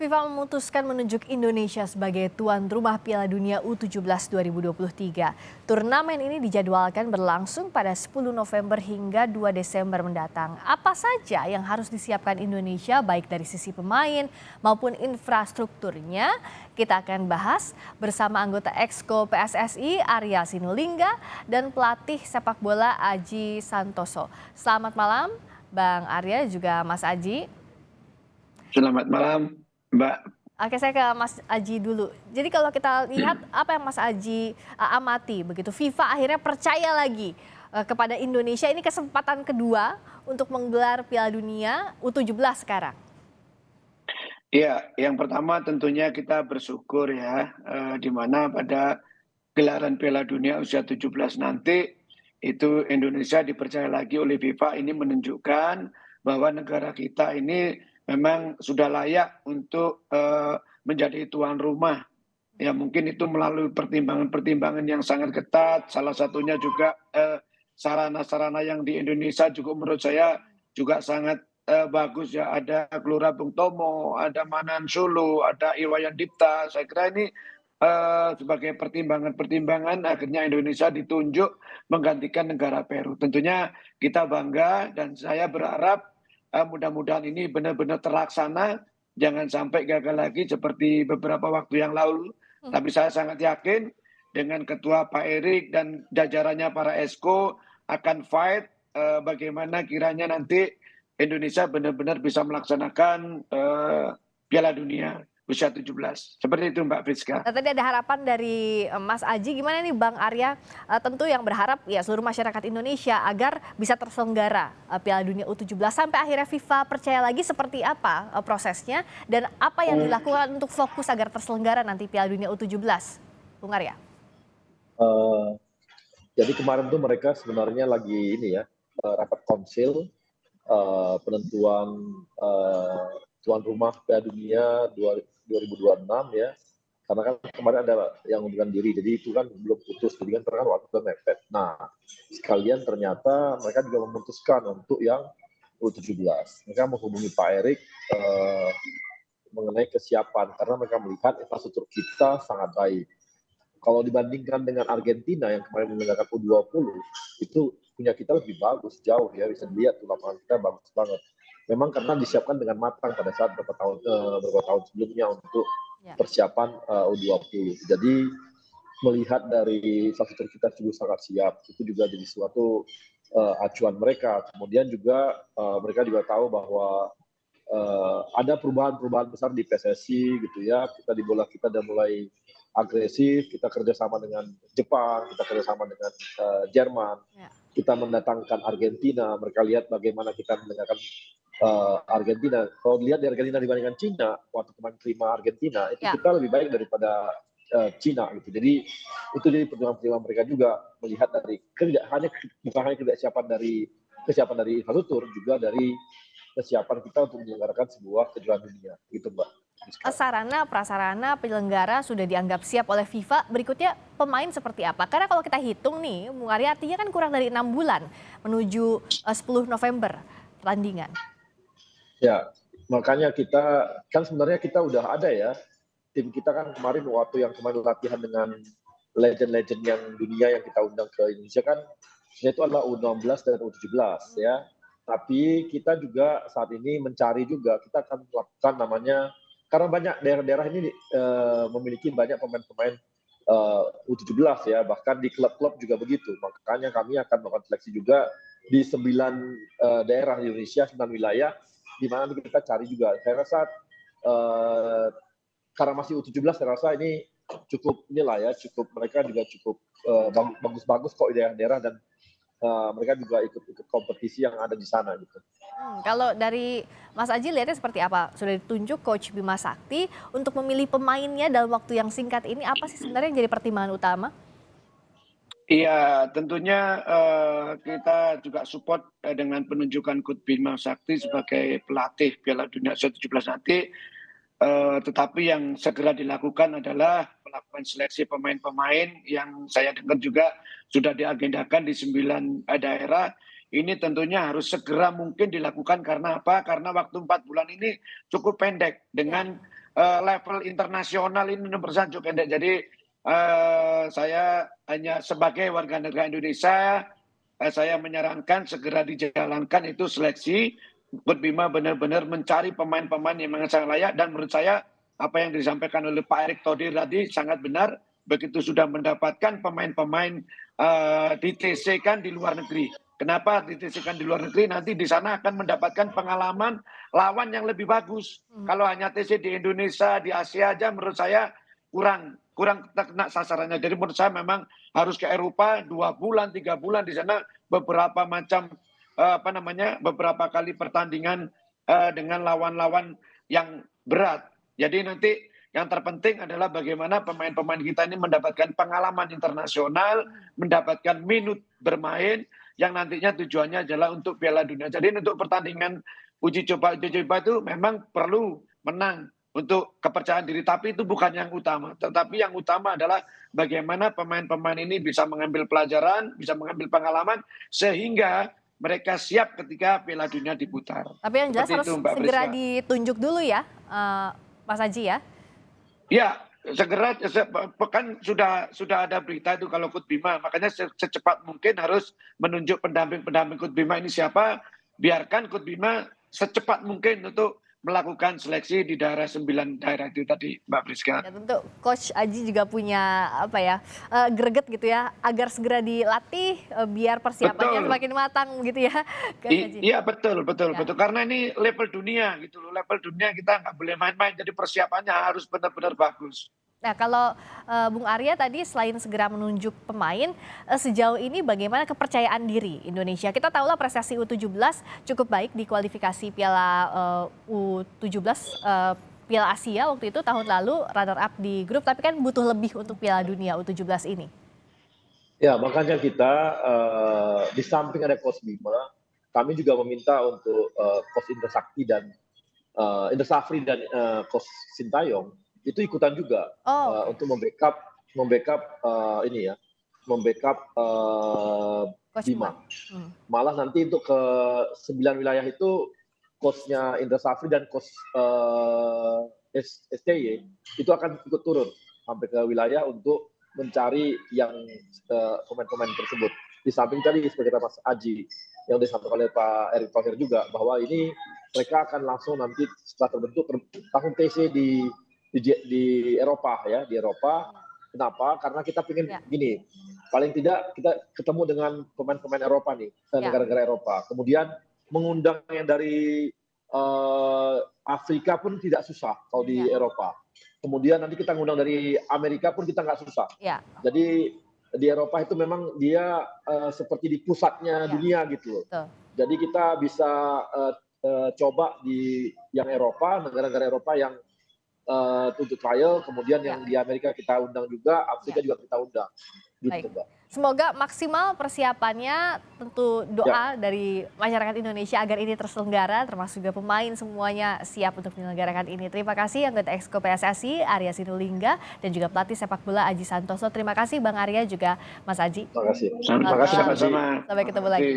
FIFA memutuskan menunjuk Indonesia sebagai tuan rumah Piala Dunia U17 2023. Turnamen ini dijadwalkan berlangsung pada 10 November hingga 2 Desember mendatang. Apa saja yang harus disiapkan Indonesia baik dari sisi pemain maupun infrastrukturnya? Kita akan bahas bersama anggota Exco PSSI Arya Sinulinga dan pelatih sepak bola Aji Santoso. Selamat malam Bang Arya juga Mas Aji. Selamat malam, Mbak. Oke, saya ke Mas Aji dulu. Jadi kalau kita lihat apa yang Mas Aji amati begitu, FIFA akhirnya percaya lagi kepada Indonesia, ini kesempatan kedua untuk menggelar Piala Dunia U17 sekarang. Iya, yang pertama tentunya kita bersyukur ya, di mana pada gelaran Piala Dunia usia 17 nanti, itu Indonesia dipercaya lagi oleh FIFA. Ini menunjukkan bahwa negara kita ini memang sudah layak untuk menjadi tuan rumah. Ya mungkin itu melalui pertimbangan-pertimbangan yang sangat ketat, salah satunya juga sarana-sarana yang di Indonesia juga menurut saya juga sangat bagus ya, ada Gelora Bung Tomo, ada Manan Solo, ada Iwayan Dipta. Saya kira ini sebagai pertimbangan-pertimbangan akhirnya Indonesia ditunjuk menggantikan negara Peru. Tentunya kita bangga dan saya berharap mudah-mudahan ini benar-benar terlaksana, jangan sampai gagal lagi seperti beberapa waktu yang lalu. Tapi saya sangat yakin dengan Ketua Pak Erik dan jajarannya para Esko akan fight bagaimana kiranya nanti Indonesia benar-benar bisa melaksanakan Piala Dunia usia 17. Seperti itu Mbak Friska. Nah, tadi ada harapan dari Mas Aji, gimana nih Bang Arya? Tentu yang berharap ya seluruh masyarakat Indonesia agar bisa terselenggara Piala Dunia U17 sampai akhirnya FIFA percaya lagi seperti apa prosesnya dan apa yang dilakukan untuk fokus agar terselenggara nanti Piala Dunia U17, Bung Arya? Jadi kemarin tuh mereka sebenarnya lagi ini ya, rapat konsil penentuan tuan rumah Piala Dunia 2026 ya. Karena kan kemarin ada yang mengundurkan diri, jadi itu kan belum putus, jadi kan karena waktu mepet. Nah, sekalian ternyata mereka juga memutuskan untuk yang U17. Mereka menghubungi Pak Erik mengenai kesiapan, karena mereka melihat infrastruktur kita sangat baik. Kalau dibandingkan dengan Argentina yang kemarin menyelenggarakan U20, itu punya kita lebih bagus jauh ya, bisa dilihat tuh lapangan kita bagus banget. Memang karena disiapkan dengan matang pada saat beberapa tahun sebelumnya untuk persiapan U20. Jadi melihat dari infrastruktur kita juga sangat siap, itu juga jadi suatu acuan mereka. Kemudian juga mereka juga tahu bahwa ada perubahan-perubahan besar di PSSI gitu ya. Kita di bola kita udah mulai agresif, kita kerjasama dengan Jepang, kita kerjasama dengan Jerman, kita mendatangkan Argentina. Mereka lihat bagaimana kita mendengarkan Argentina. Kalau dilihat di Argentina dibandingkan Cina, waktu kemarin terima Argentina, itu kita lebih baik daripada Cina gitu. Jadi itu jadi perjuangan-perjuangan mereka juga melihat dari bukan hanya kesiapan dari infrastruktur, juga dari kesiapan kita untuk menyelenggarakan sebuah kejuaraan dunia, gitu Mbak. Sarana prasarana penyelenggara sudah dianggap siap oleh FIFA. Berikutnya pemain seperti apa? Karena kalau kita hitung nih, Bung Arya, artinya kan kurang dari 6 bulan menuju 10 November pertandingan. Ya, makanya kita kan sebenarnya kita udah ada ya. Tim kita kan kemarin waktu yang kemarin latihan dengan legend-legend yang dunia yang kita undang ke Indonesia kan, itu adalah U16 dan U17 ya. Tapi kita juga saat ini mencari juga, kita akan melakukan namanya, karena banyak daerah-daerah ini memiliki banyak pemain-pemain U17 ya, bahkan di klub-klub juga begitu. Makanya kami akan melakukan seleksi juga di 9 daerah di Indonesia, 9 wilayah, di mana kita cari juga. Saya rasa karena masih U17, saya rasa ini cukup inilah ya, cukup mereka juga cukup bagus-bagus kok di daerah-daerah, dan mereka juga ikut kompetisi yang ada di sana gitu. Kalau dari Mas Aji lihatnya seperti apa? Sudah ditunjuk Coach Bima Sakti untuk memilih pemainnya dalam waktu yang singkat ini, apa sih sebenarnya yang jadi pertimbangan utama? Iya, tentunya kita juga support dengan penunjukan Coach Bima Sakti sebagai pelatih Piala Dunia U17 nanti. Tetapi yang segera dilakukan adalah melakukan seleksi pemain-pemain yang saya dengar juga sudah diagendakan di 9 daerah. Ini tentunya harus segera mungkin dilakukan karena apa? Karena waktu 4 bulan ini cukup pendek dengan level internasional ini nomor satu Pendek. Jadi saya hanya sebagai warga negara Indonesia, saya menyarankan segera dijalankan itu seleksi. Coach Bima benar-benar mencari pemain-pemain yang sangat layak, dan menurut saya apa yang disampaikan oleh Pak Erick Thohir tadi sangat benar. Begitu sudah mendapatkan pemain-pemain di TC kan di luar negeri. Kenapa di TC kan di luar negeri? Nanti di sana akan mendapatkan pengalaman lawan yang lebih bagus. Kalau hanya TC di Indonesia, di Asia aja menurut saya kurang kena sasarannya. Jadi menurut saya memang harus ke Eropa 2 bulan, 3 bulan di sana beberapa macam beberapa kali pertandingan dengan lawan-lawan yang berat. Jadi nanti yang terpenting adalah bagaimana pemain-pemain kita ini mendapatkan pengalaman internasional, mendapatkan minut bermain yang nantinya tujuannya adalah untuk Piala Dunia. Jadi untuk pertandingan uji coba itu memang perlu menang untuk kepercayaan diri, tapi itu bukan yang utama. Tetapi yang utama adalah bagaimana pemain-pemain ini bisa mengambil pelajaran, bisa mengambil pengalaman, sehingga mereka siap ketika Piala Dunia diputar. Tapi yang jelas harus segera ditunjuk dulu ya, Mas Aji ya? Ya, segera, kan sudah ada berita itu kalau Coach Bima, makanya secepat mungkin harus menunjuk pendamping Coach Bima ini siapa, biarkan Coach Bima secepat mungkin untuk melakukan seleksi di daerah 9 daerah itu tadi, Mbak Priska. Ya, tentu Coach Aji juga punya greget gitu ya, agar segera dilatih biar persiapannya semakin matang gitu ya. Iya betul. Karena ini level dunia gitu loh, level dunia kita nggak boleh main-main, jadi persiapannya harus benar-benar bagus. Nah, kalau Bung Arya tadi selain segera menunjuk pemain, sejauh ini bagaimana kepercayaan diri Indonesia? Kita tahulah prestasi U17 cukup baik di kualifikasi Piala U17 Piala Asia waktu itu tahun lalu, runner up di grup, tapi kan butuh lebih untuk Piala Dunia U17 ini. Ya, makanya kita di samping ada Coach Bima, kami juga meminta untuk Coach Indra Sakti dan Indra Safri dan Coach Sintayong itu ikutan juga untuk membackup Bima. Malah nanti untuk ke 9 wilayah itu coachnya Indra Safri dan coach STY itu akan ikut turun sampai ke wilayah untuk mencari yang pemain-pemain tersebut. Di samping tadi seperti kata Mas Aji yang disampaikan oleh Pak Erick Thohir juga, bahwa ini mereka akan langsung nanti setelah terbentuk tahun TC di Eropa ya, di Eropa. Kenapa? Karena kita ingin gini, paling tidak kita ketemu dengan pemain-pemain Eropa nih, negara-negara Eropa. Kemudian mengundang yang dari Afrika pun tidak susah kalau di Eropa. Kemudian nanti kita ngundang dari Amerika pun kita nggak susah. Jadi di Eropa itu memang dia seperti di pusatnya dunia gitu loh. Jadi kita bisa coba di yang Eropa, negara-negara Eropa yang untuk trial, kemudian yang di Amerika kita undang juga, Afrika juga kita undang. Gitu, Mbak. Semoga maksimal persiapannya, tentu doa dari masyarakat Indonesia agar ini terselenggara, termasuk juga pemain semuanya siap untuk menyelenggarakan ini. Terima kasih anggota Exco PSSI Arya Sinulinga dan juga pelatih sepak bola Aji Santoso. Terima kasih Bang Arya juga Mas Aji. Terima kasih. Terima kasih sama-sama. Sampai ketemu lagi.